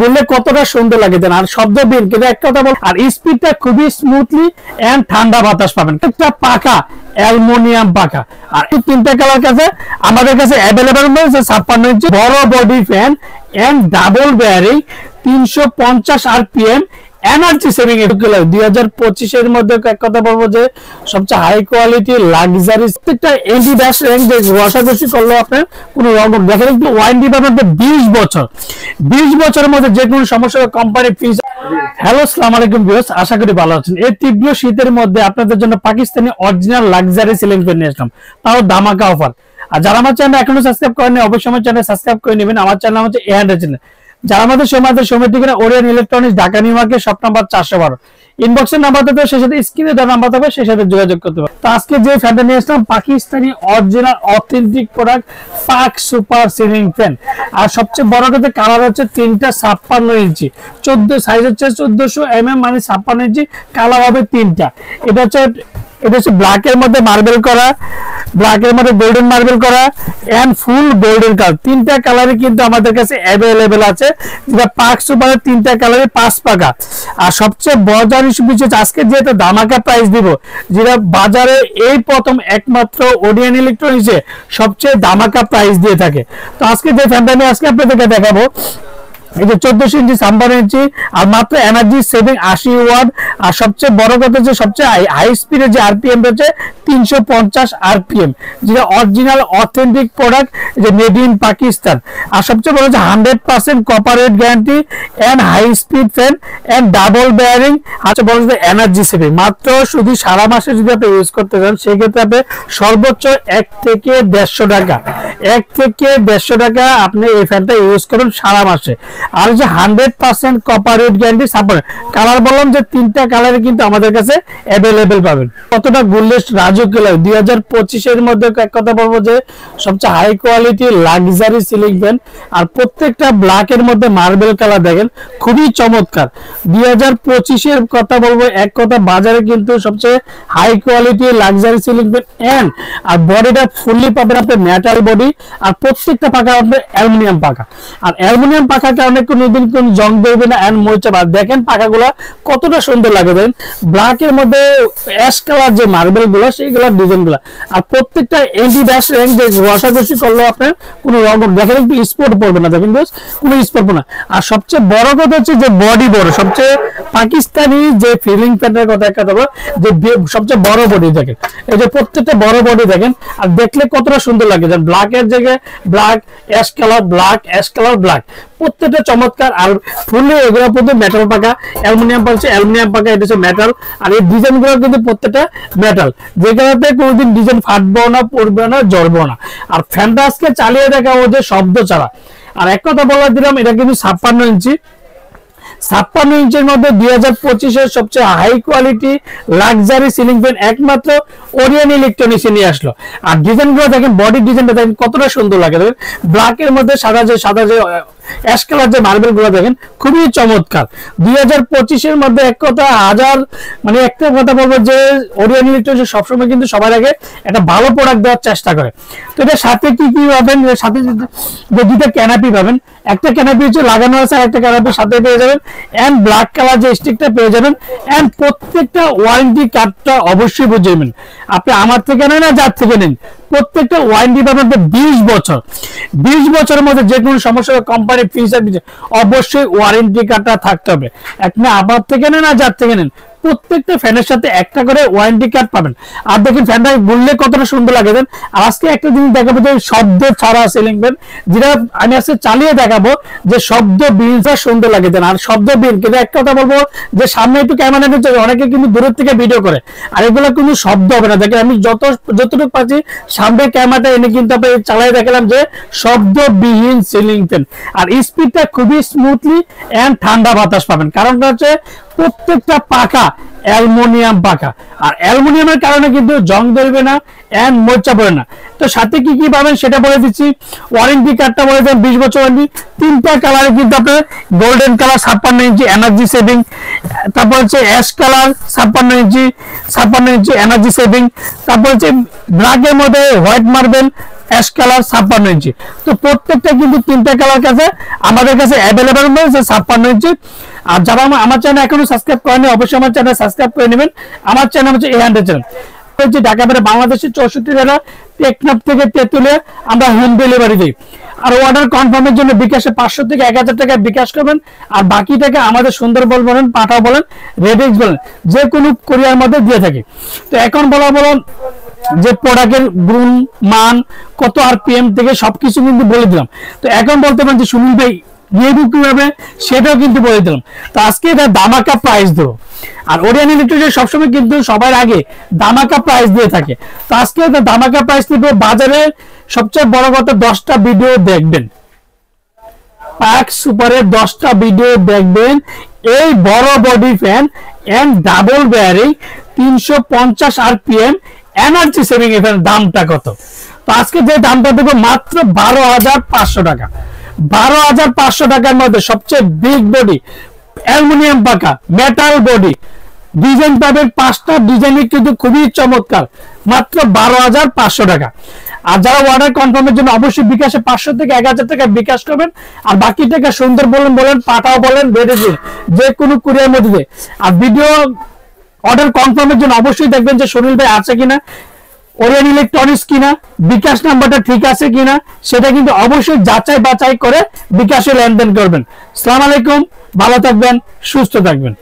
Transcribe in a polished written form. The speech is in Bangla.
বললে কতটা সুন্দর লাগে দেন। আর শব্দ বিন কিন্তু এক কথা বল, আর স্পিডটা খুবই স্মুথলি এন্ড ঠান্ডা বাতাস পাবেন। একটা পাকা অ্যালুমিনিয়াম পাকা। আর এই তিনটা কালার কাছে আমাদের কাছে অ্যাভেলেবল রয়েছে। 56 ইঞ্চি বড় body fan and double bearing 350 RPM energy saving. 2025 এর মধ্যে এক কথা বলবো যে সবচেয়ে হাই কোয়ালিটি লাক্সারি প্রত্যেকটা এন্টি ব্যাশ র্যাঙ্ক ঘষাঘষি করলে আপনার কোনো রকম দেখেন একটু ওয়ারেন্টি পাবেন 20 বছর। 20 বছরের মধ্যে যে কোনো সমস্যা কোম্পানি ফিস। হ্যালো আসসালামু আলাইকুম ভিউয়ার্স, আশা করি ভালো আছেন। এই তীব্র শীতের মধ্যে আপনাদের জন্য Pakistani original luxury ceiling fan নিয়ে আসলাম, তাও ধামাকা অফার। আর যারা আমার চ্যানেল এখনো সাবস্ক্রাইব করেননি অবশ্যই আমার চ্যানেল সাবস্ক্রাইব করে নেবেন। আমার চ্যানেল হচ্ছে এআরডি চ্যানেল। যারা আমাদের সময় থেকে Orion electronics Dhaka new market shop number 412 ইনবক্সের নাম্বার থাকবে, সেই সাথে স্ক্রিনে দেওয়া নাম্বার থাকবে, সেই সাথে যোগাযোগ করতে পারবে। তো আজকে যে ফ্যানটা নিয়ে আসলাম পাকিস্তানি অরিজিনাল অথেন্টিক প্রোডাক্ট পাক সুপার সিলিং ফ্যান। আর সবচেয়ে বড় কথা কালার হচ্ছে তিনটা 56 ইঞ্চি 14 সাইজ হচ্ছে 1400 mm মানে 56 ইঞ্চি কালার হবে তিনটা। এটা হচ্ছে ব্ল্যাক এর মধ্যে মার্বেল করা, ব্ল্যাক এর মধ্যে গোল্ডেন মার্বেল করা এন্ড ফুল গোল্ডেন কালার। তিনটা কালারে কিন্তু আমাদের কাছে অ্যাভেলেবেল আছে, যেটা পাক সুপারের তিনটা কালারে 5 পাকা। আর সবচেয়ে মজার বিষয় আজকে যেটা ধামাকা প্রাইস দিব, যেটা বাজারে এই প্রথম একমাত্র ওরিয়ন ইলেকট্রনিক্সে সবচেয়ে ধামাকা প্রাইস দিয়ে থাকে। তো আজকে যে ফ্যানটা আমি আজকে আপনাদেরকে দেখাবো এই যে 1400 ইঞ্চি 56 ইঞ্চি আর মাত্র এনার্জি সেভিং 80 ওয়াট। আর সবচেয়ে বড় কথা যে সবচেয়ে হাই স্পিডের যে আরপিএম রয়েছে 350 RPM, যেটা অরিজিনাল অথেন্টিক প্রোডাক্ট, যে মেড ইন পাকিস্তান। আর সবচেয়ে বড় যে 100% copper rate guarantee and high speed fan and double bearing. আচ্ছা বড় যে এনার্জি সেভিং মাত্র শুধু সারা মাসে যদি আপনি ইউজ করতে চান সেক্ষেত্রে আপনি সর্বোচ্চ 1 থেকে 150 টাকা, 1 থেকে 150 টাকা আপনি এই ফ্যানটা ইউজ করুন সারা মাসে। আর যে 100% copper rate guarantee support colour বললাম যে তিনটা কালারে কিন্তু আমাদের কাছে অ্যাভেলেবেল পাবেন। কতটা গোল্ডেস্ট রাজকীয় 2025 এর মধ্যে এক কথা বলবো যে সবচেয়ে high quality luxury ceiling fan. আর প্রত্যেকটা ব্ল্যাক এর মধ্যে মার্বেল কালার দেখেন খুবই চমৎকার। 2025 এর কথা বলবো এক কথা বাজারে কিন্তু সবচেয়ে high quality luxury ceiling fan and আর বডিটা ফুললি পাবেন আপনি মেটাল বডি। আর প্রত্যেকটা পাকা আপনি অ্যালুমিনিয়াম পাকা। আর অ্যালুমিনিয়াম পাকা কারণে কোনোদিন কোন জং দেবে না এন্ড মরিচা। দেখেন পাকাগুলো কতটা সুন্দর লাগে, দেন ব্ল্যাক এর মধ্যে অ্যাশ কালার যে মার্বেল গুলো সেইগুলো ডিজাইন গুলো। আর প্রত্যেকটা এন্টি ব্যাশ র্যাঙ্ক যে ঘষাঘষি করলে আপনার কোনো রকম দেখেন একটু স্পট পড়বে না, দেখেন কোনো স্পট পড়বে না। আর সবচেয়ে বড় কথা হচ্ছে যে বডি বড়, সবচেয়ে পাকিস্তানি যে ফিলিং ফ্যানের কথা একটা বলবো যে সবচেয়ে বড় বডি দেখেন, এই যে প্রত্যেকটা বড় বডি দেখেন। আর দেখলে কতটা সুন্দর লাগে, যে ব্ল্যাক এর জায়গায় black ash colour, black ash colour black, প্রত্যেকটা চমৎকার। আর ফুললি এগুলো প্রত্যেক মেটাল পাকা, অ্যালুমিনিয়াম পাচ্ছে অ্যালুমিনিয়াম পাকা, এটা হচ্ছে মেটাল। আর এই ডিজাইন গুলো কিন্তু প্রত্যেকটা মেটাল, যেগুলোতে কোনোদিন ডিজাইন ফাটবো না, পড়বে না, জ্বলবো না। আর ফ্যানটা আজকে চালিয়ে দেখাবো যে শব্দ ছাড়া। আর এক কথা বলা দিলাম এটা কিন্তু 56 ইঞ্চি 56 ইঞ্চির মধ্যে 2025 এর সবচেয়ে high quality luxury ceiling fan একমাত্র ওরিয়ন ইলেকট্রনিক্স নিয়ে আসলো। আর ডিজাইন গুলো দেখেন, বডি ডিজাইনটা দেখেন কতটা সুন্দর লাগে, দেখেন ব্ল্যাক এর মধ্যে সাদা যে অ্যাশ কালার যে মার্বেল গুলো দেখেন খুবই চমৎকার। 2025 এর মধ্যে এক কথা মানে একটা কথা বলবো যে ওরিয়ন ইলেকট্রনিক্স সবসময় কিন্তু সবার আগে একটা ভালো প্রোডাক্ট দেওয়ার চেষ্টা করে। তো এটার সাথে কি কি পাবেন, সাথে যে দুটো ক্যানাপি পাবেন, একটা ক্যানাপি হচ্ছে লাগানো আছে আর একটা ক্যানাপি সাথে পেয়ে যাবেন এন্ড ব্ল্যাক কালার যে স্টিকটা পেয়ে যাবেন এন্ড প্রত্যেকটা ওয়ারেন্টি কার্ডটা অবশ্যই বুঝে নেবেন। আপনি আমার থেকে নেন না যার থেকে নেন, প্রত্যেকটা ওয়ারেন্টি পাবেন 20 বছর। 20 বছরের মধ্যে যে কোনো সমস্যা কোম্পানি ফিচার অবশ্যই ওয়ারেন্টি কার্ডটা থাকতে হবে। আপনি আমার থেকে নেন না যার থেকে নেন, প্রত্যেকটা ফ্যানের সাথে একটা করে ওয়ারেন্টি কার্ড পাবেন। আর দেখেন ফ্যানটা বললে কতটা সুন্দর লাগে দেন। আর আজকে একটা জিনিস দেখাবো যে শব্দ ছাড়া সিলিং ফ্যান, যেটা আমি আজকে চালিয়ে দেখাবো যে শব্দ বিনটা সুন্দর লাগে দেন। আর শব্দ বিন কিন্তু একটা কথা বলবো যে সামনে একটু ক্যামেরা নিতে অনেকে কিন্তু দূরের থেকে ভিডিও করে, আর এগুলো কিন্তু শব্দ হবে না। দেখেন আমি যতটুকু পাচ্ছি সামনে ক্যামেরাটা এনে কিন্তু আপনি চালিয়ে দেখালাম যে শব্দবিহীন সিলিং ফ্যান। আর স্পিডটা খুবই স্মুথলি এন্ড ঠান্ডা বাতাস পাবেন, কারণটা হচ্ছে প্রত্যেকটা পাকা অ্যালুমিনিয়াম পাকা। আর অ্যালুমিনিয়ামের কারণে কিন্তু জং ধরবে না এন্ড মরিচা পড়ে না। তো সাথে কি কি পাবেন সেটা বলে দিচ্ছি। ওয়ারেন্টি কার্ডটা বলে দেন 20 বছর ওয়ারেন্টি। তিনটা কালারে কিন্তু আপনার গোল্ডেন কালার 56 ইঞ্চি এনার্জি সেভিং, তারপর হচ্ছে অ্যাশ কালার 56 ইঞ্চি এনার্জি সেভিং, তারপর হচ্ছে ব্ল্যাক এর মধ্যে হোয়াইট মার্বেল অ্যাশ কালার 56 ইঞ্চি। তো প্রত্যেকটা কিন্তু তিনটা কালার কাছে আমাদের কাছে অ্যাভেলেবল রয়েছে 56 ইঞ্চি। আর যারা আমার চ্যানেল এখনো সাবস্ক্রাইব করেনি অবশ্যই আমার চ্যানেল সাবস্ক্রাইব করে নেবেন। আমার চ্যানেল হচ্ছে A100 চ্যানেল, হচ্ছে ঢাকা বাইরে বাংলাদেশের 64 জেলা টেকনাফ থেকে তেতুলিয়া আমরা হোম ডেলিভারি দিই। আর অর্ডার কনফার্মের জন্য বিকাশে 500 থেকে 1000 টাকা বিকাশ করবেন, আর বাকি টাকা আমাদের সুন্দরবন বলেন, পাঠাও বলেন, রেডিক্স বলেন, যে কোনো কুরিয়ার মধ্যে দিয়ে থাকি। তো এখন বলুন যে প্রোডাক্টের গুণ মান কত RPM থেকে সবকিছু কিন্তু বলে দিলাম। তো এখন বলতে পারেন যে সুনীল ভাই রিভিউ কিভাবে, সেটাও কিন্তু বলে দিলাম। তো আজকে এটা দামাকা প্রাইস দেবো, আর ওরিয়ন ইলেকট্রিক সবসময় কিন্তু সবার আগে দামাকা প্রাইস দিয়ে থাকে। তো আজকে এটা দামাকা প্রাইস দিব। বাজারে সবচেয়ে বড় কথা 10টা ভিডিও দেখবেন, পাক সুপারের 10টা ভিডিও দেখবেন। এই বড় body fan and double bearing 350 RPM energy saving এর দামটা কত? তো আজকে যে দামটা দেবো মাত্র 12,500 টাকা। 12,500 টাকার মধ্যে সবচেয়ে বিগ বডি অ্যালুমিনিয়াম পাকা মেটাল বডি ডিজাইন পাবেন। 5টা ডিজাইন কিন্তু খুবই চমৎকার, মাত্র 12,500 টাকা। আর যারা অর্ডার কনফার্মের জন্য অবশ্যই বিকাশে 500 থেকে 1000 টাকা বিকাশ করবেন, আর বাকি টাকা সুন্দর বলেন, পাঠাও বলেন, রেডি যে কোনো কুরিয়ার মধ্যে। আর ভিডিও অর্ডার কনফার্মের জন্য অবশ্যই দেখবেন যে সুনীল ভাই আছে কিনা, ওরিয়ন ইলেকট্রনিক্স কিনা, বিকাশ নাম্বারটা ঠিক আছে কিনা, সেটা কিন্তু অবশ্যই যাচাই বাছাই করে বিকাশে লেনদেন করবেন। আসসালামু আলাইকুম, ভালো থাকবেন, সুস্থ থাকবেন।